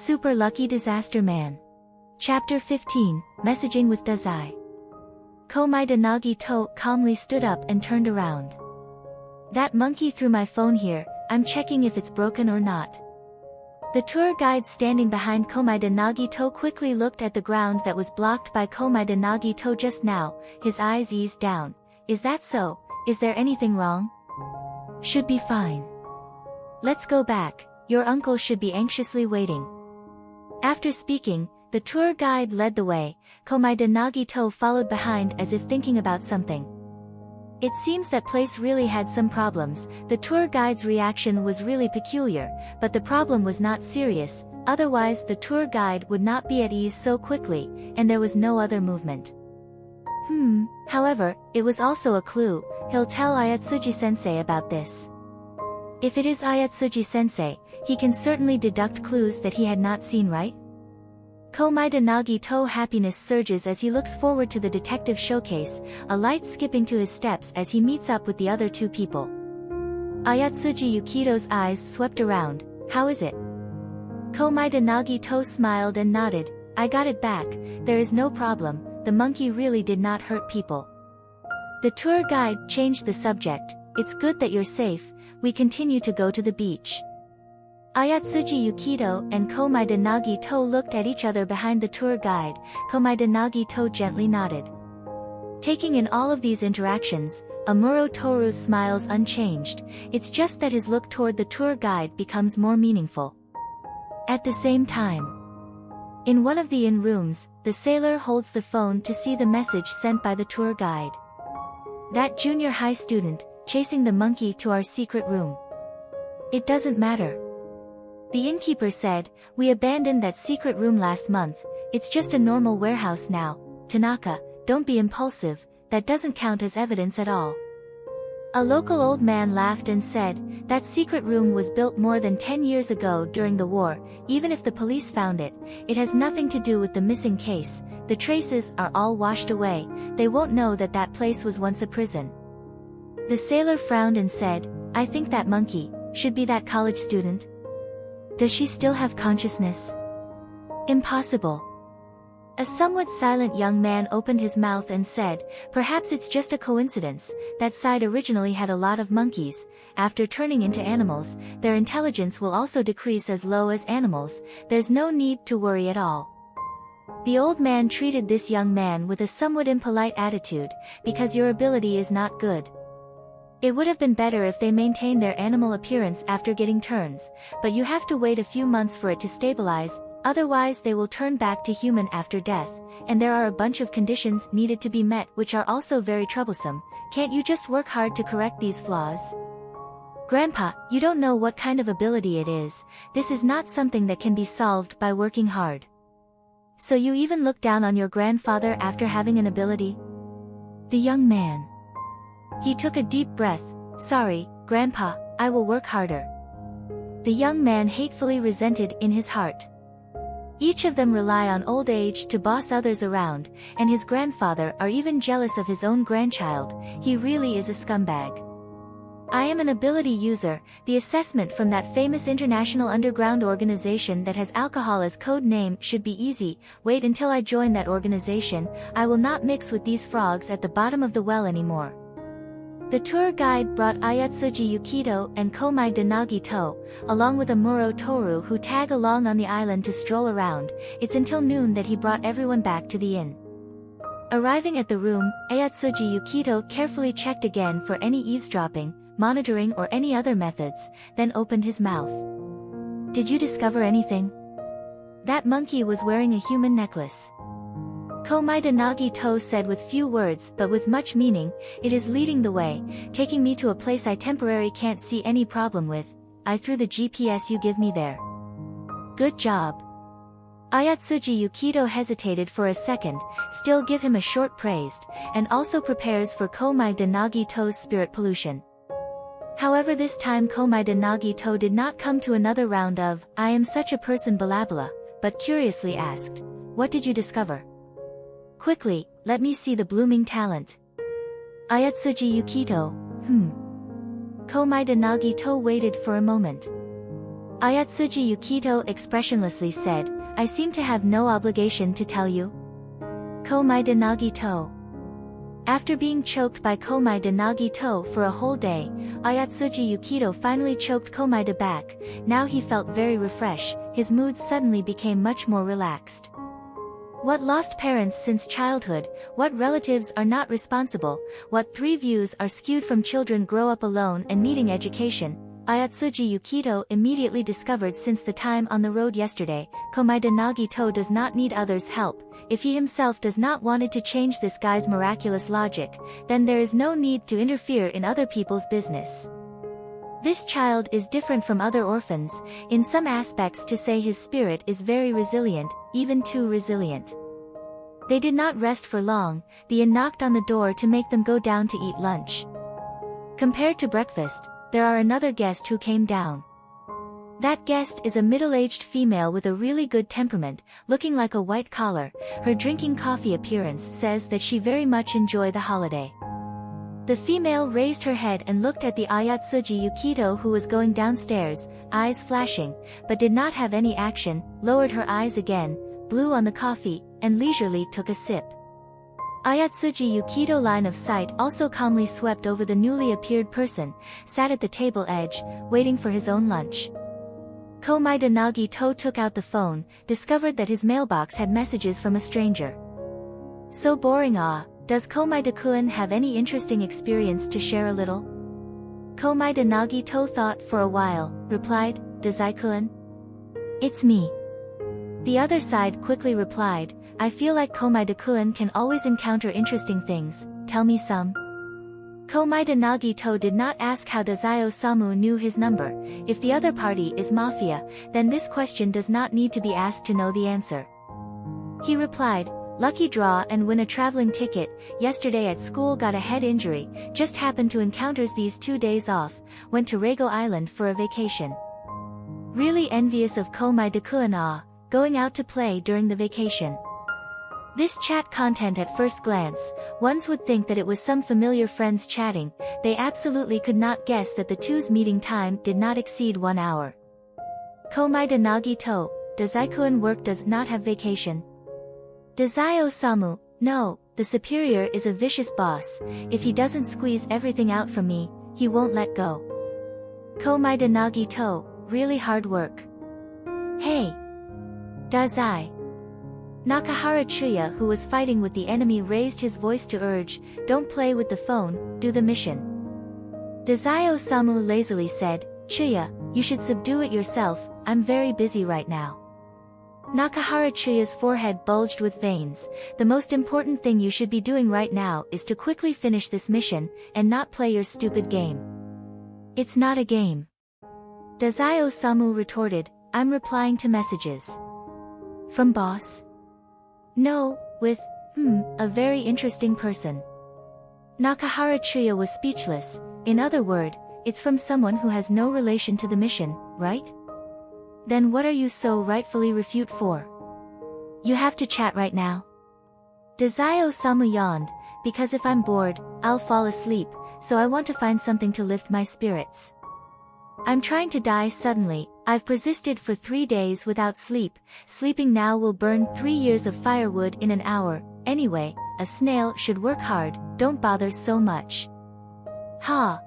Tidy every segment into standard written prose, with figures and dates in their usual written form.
Super Lucky Disaster Man. Chapter 15, Messaging with Dazai. Komaeda Naruto calmly stood up and turned around. That monkey threw my phone here, I'm checking if it's broken or not. The tour guide standing behind Komaeda Naruto quickly looked at the ground that was blocked by Komaeda Naruto just now, his eyes eased down. Is that so? Is there anything wrong? Should be fine. Let's go back, your uncle should be anxiously waiting. After speaking, the tour guide led the way, Komaeda Naruto followed behind as if thinking about something. It seems that place really had some problems. The tour guide's reaction was really peculiar, but the problem was not serious, otherwise the tour guide would not be at ease so quickly, and there was no other movement. However, it was also a clue. He'll tell Ayatsuji-sensei about this. If it is Ayatsuji-sensei, he can certainly deduct clues that he had not seen, right? Komaeda Naruto's happiness surges as he looks forward to the detective showcase, a light skipping to his steps as he meets up with the other two people. Ayatsuji Yukito's eyes swept around. How is it? Komaeda Naruto smiled and nodded. I got it back, there is no problem, the monkey really did not hurt people. The tour guide changed the subject. It's good that you're safe, we continue to go to the beach. Ayatsuji Yukito and Komaeda Naruto looked at each other behind the tour guide. Komaeda Naruto gently nodded. Taking in all of these interactions, Amuro Toru smiles unchanged, it's just that his look toward the tour guide becomes more meaningful. At the same time, in one of the inn rooms, the sailor holds the phone to see the message sent by the tour guide. That junior high student, chasing the monkey to our secret room. It doesn't matter. The innkeeper said, we abandoned that secret room last month, it's just a normal warehouse now. Tanaka, don't be impulsive, that doesn't count as evidence at all. A local old man laughed and said, that secret room was built more than 10 years ago during the war, even if the police found it, it has nothing to do with the missing case, the traces are all washed away, they won't know that that place was once a prison. The sailor frowned and said, I think that monkey, should be that college student. Does she still have consciousness? Impossible. A somewhat silent young man opened his mouth and said, perhaps it's just a coincidence, that side originally had a lot of monkeys, after turning into animals, their intelligence will also decrease as low as animals, there's no need to worry at all. The old man treated this young man with a somewhat impolite attitude, because your ability is not good. It would have been better if they maintained their animal appearance after getting turns, but you have to wait a few months for it to stabilize, otherwise they will turn back to human after death, and there are a bunch of conditions needed to be met which are also very troublesome, can't you just work hard to correct these flaws? Grandpa, you don't know what kind of ability it is, this is not something that can be solved by working hard. So you even look down on your grandfather after having an ability? The young man. He took a deep breath. Sorry, Grandpa, I will work harder. The young man hatefully resented in his heart. Each of them rely on old age to boss others around, and his grandfather are even jealous of his own grandchild, he really is a scumbag. I am an ability user, the assessment from that famous international underground organization that has alcohol as code name should be easy, wait until I join that organization, I will not mix with these frogs at the bottom of the well anymore. The tour guide brought Ayatsuji Yukito and Komaeda Naruto, along with Amuro Toru who tag along on the island to stroll around, it's until noon that he brought everyone back to the inn. Arriving at the room, Ayatsuji Yukito carefully checked again for any eavesdropping, monitoring or any other methods, then opened his mouth. Did you discover anything? That monkey was wearing a human necklace. Komaeda Naruto said with few words but with much meaning, it is leading the way, taking me to a place I temporarily can't see any problem with, I threw the GPS you give me there. Good job. Ayatsuji Yukito hesitated for a second, still give him a short praise, and also prepares for Komaeda Naruto's spirit pollution. However this time Komaeda Naruto did not come to another round of, I am such a person balabala, but curiously asked, what did you discover? Quickly, let me see the blooming talent. Ayatsuji Yukito, Komaeda Naruto waited for a moment. Ayatsuji Yukito expressionlessly said, I seem to have no obligation to tell you. Komaeda Naruto. After being choked by Komaeda Naruto for a whole day, Ayatsuji Yukito finally choked Komaeda back. Now he felt very refreshed, his mood suddenly became much more relaxed. What lost parents since childhood, what relatives are not responsible, what 3 views are skewed from children grow up alone and needing education, Ayatsuji Yukito immediately discovered since the time on the road yesterday. Komaeda Naruto does not need others' help. If he himself does not wanted to change this guy's miraculous logic, then there is no need to interfere in other people's business. This child is different from other orphans, in some aspects to say his spirit is very resilient, even too resilient. They did not rest for long, the inn knocked on the door to make them go down to eat lunch. Compared to breakfast, there are another guest who came down. That guest is a middle-aged female with a really good temperament, looking like a white collar. Her drinking coffee appearance says that she very much enjoy the holiday. The female raised her head and looked at the Ayatsuji Yukito who was going downstairs, eyes flashing, but did not have any action, lowered her eyes again, blew on the coffee, and leisurely took a sip. Ayatsuji Yukito line of sight also calmly swept over the newly appeared person, sat at the table edge, waiting for his own lunch. Komaeda Naruto took out the phone, discovered that his mailbox had messages from a stranger. So boring. Does Komaeda-kun have any interesting experience to share a little? Komaeda Naruto thought for a while, replied, Dazai-kun? It's me. The other side quickly replied, I feel like Komaeda-kun can always encounter interesting things, tell me some. Komaeda Naruto did not ask how Dazai-sama knew his number. If the other party is Mafia, then this question does not need to be asked to know the answer. He replied, lucky draw and win a traveling ticket. Yesterday at school got a head injury, just happened to encounters these 2 days off, went to Rego Island for a vacation. Really envious of Komaeda-kun. Going out to play during the vacation. This chat content at first glance, ones would think that it was some familiar friends chatting. They absolutely could not guess that the two's meeting time did not exceed 1 hour. Komaeda Naruto, Dazai-kun work does not have vacation. Dazai-sama, no, the superior is a vicious boss. If he doesn't squeeze everything out from me, he won't let go. Komaeda Naruto, really hard work. Hey! Dazai. Nakahara Chuya, who was fighting with the enemy, raised his voice to urge, don't play with the phone, do the mission. Dazai-sama lazily said, Chuya, you should subdue it yourself, I'm very busy right now. Nakahara Chuya's forehead bulged with veins. The most important thing you should be doing right now is to quickly finish this mission, and not play your stupid game. It's not a game. Dazai-sama retorted, I'm replying to messages. From boss? No, with, a very interesting person. Nakahara Chuya was speechless. In other words, it's from someone who has no relation to the mission, right? Then what are you so rightfully refute for? You have to chat right now. Dazai-sama yawned, because if I'm bored, I'll fall asleep, so I want to find something to lift my spirits. I'm trying to die suddenly. I've persisted for 3 days without sleep. Sleeping now will burn 3 years of firewood in an hour. Anyway, a snail should work hard, don't bother so much. Ha!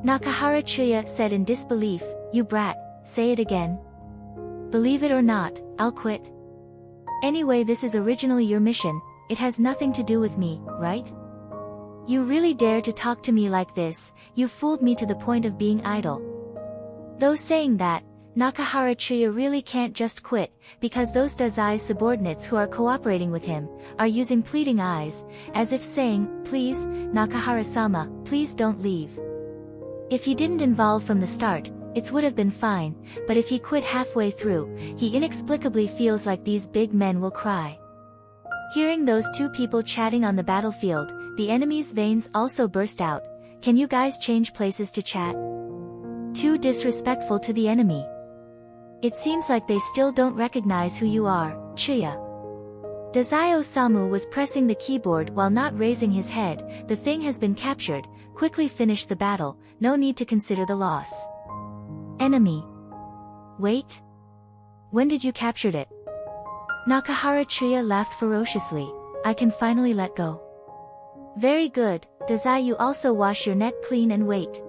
Nakahara Chuya said in disbelief, you brat, say it again. Believe it or not, I'll quit. Anyway, this is originally your mission, it has nothing to do with me, right? You really dare to talk to me like this, you fooled me to the point of being idle. Though saying that, Nakahara Chuya really can't just quit, because those Dazai subordinates who are cooperating with him, are using pleading eyes, as if saying, please, Nakahara-sama, please don't leave. If he didn't involve from the start, it would have been fine, but if he quit halfway through, he inexplicably feels like these big men will cry. Hearing those two people chatting on the battlefield, the enemy's veins also burst out. Can you guys change places to chat? Too disrespectful to the enemy. It seems like they still don't recognize who you are, Chuya. Dazai-sama was pressing the keyboard while not raising his head. The thing has been captured, quickly finish the battle, no need to consider the loss. Enemy. Wait? When did you captured it? Nakahara Chiya laughed ferociously. I can finally let go. Very good, Dazai, you also wash your neck clean and wait.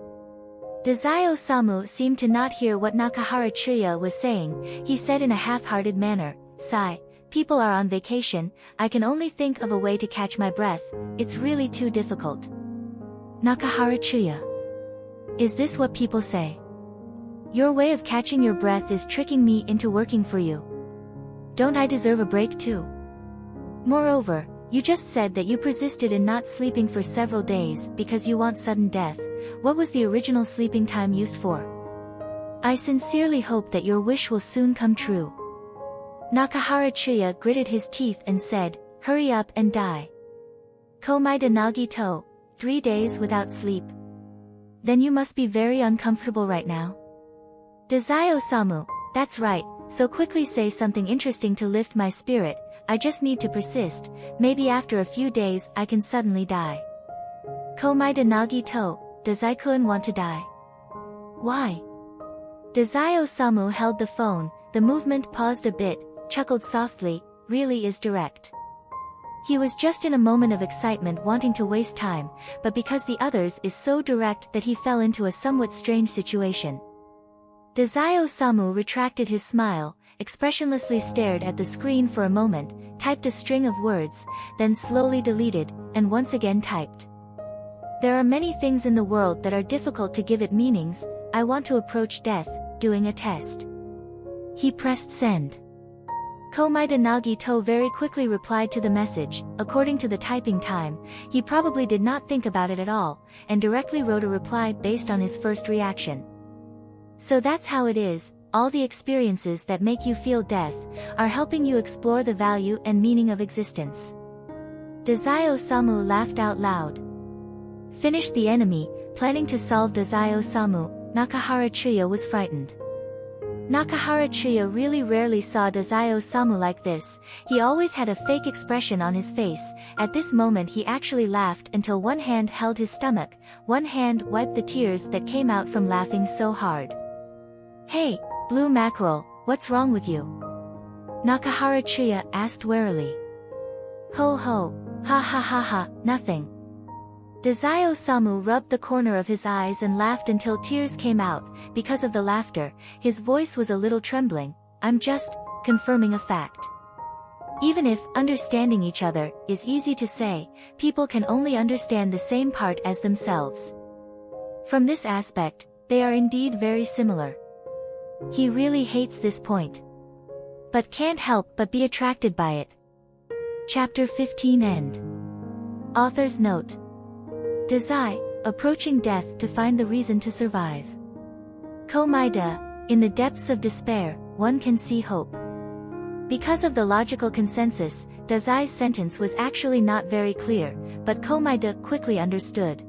Dazai-sama seemed to not hear what Nakahara Chiya was saying. He said in a half-hearted manner, sigh, people are on vacation, I can only think of a way to catch my breath, it's really too difficult. Nakahara Chiya. Is this what people say? Your way of catching your breath is tricking me into working for you. Don't I deserve a break too? Moreover, you just said that you persisted in not sleeping for several days because you want sudden death. What was the original sleeping time used for? I sincerely hope that your wish will soon come true. Nakahara Chiya gritted his teeth and said, hurry up and die. Komaeda Naruto, 3 days without sleep. Then you must be very uncomfortable right now. Dazai-sama, that's right, so quickly say something interesting to lift my spirit, I just need to persist, maybe after a few days I can suddenly die. Komaeda Naruto, does Dazai-kun want to die? Why? Dazai-sama held the phone, the movement paused a bit, chuckled softly, really is direct. He was just in a moment of excitement wanting to waste time, but because the others is so direct that he fell into a somewhat strange situation. Dazai-sama retracted his smile, expressionlessly stared at the screen for a moment, typed a string of words, then slowly deleted, and once again typed. There are many things in the world that are difficult to give it meanings, I want to approach death, doing a test. He pressed send. Komaeda Naruto very quickly replied to the message, according to the typing time, he probably did not think about it at all, and directly wrote a reply based on his first reaction. So that's how it is, all the experiences that make you feel death, are helping you explore the value and meaning of existence. Dazai-sama laughed out loud. Finished the enemy, planning to solve Dazai-sama, Nakahara Chiya was frightened. Nakahara Chiya really rarely saw Dazai-sama like this, he always had a fake expression on his face, at this moment he actually laughed until one hand held his stomach, one hand wiped the tears that came out from laughing so hard. Hey, Blue Mackerel, what's wrong with you? Nakahara Chiya asked warily. Ho ho, ha ha ha ha, nothing. Dazai-sama rubbed the corner of his eyes and laughed until tears came out, because of the laughter, his voice was a little trembling, I'm just confirming a fact. Even if understanding each other is easy to say, people can only understand the same part as themselves. From this aspect, they are indeed very similar. He really hates this point, but can't help but be attracted by it. Chapter 15 End. Author's note. Dazai, approaching death to find the reason to survive. Komaeda, in the depths of despair, one can see hope. Because of the logical consensus, Dazai's sentence was actually not very clear, but Komaeda quickly understood.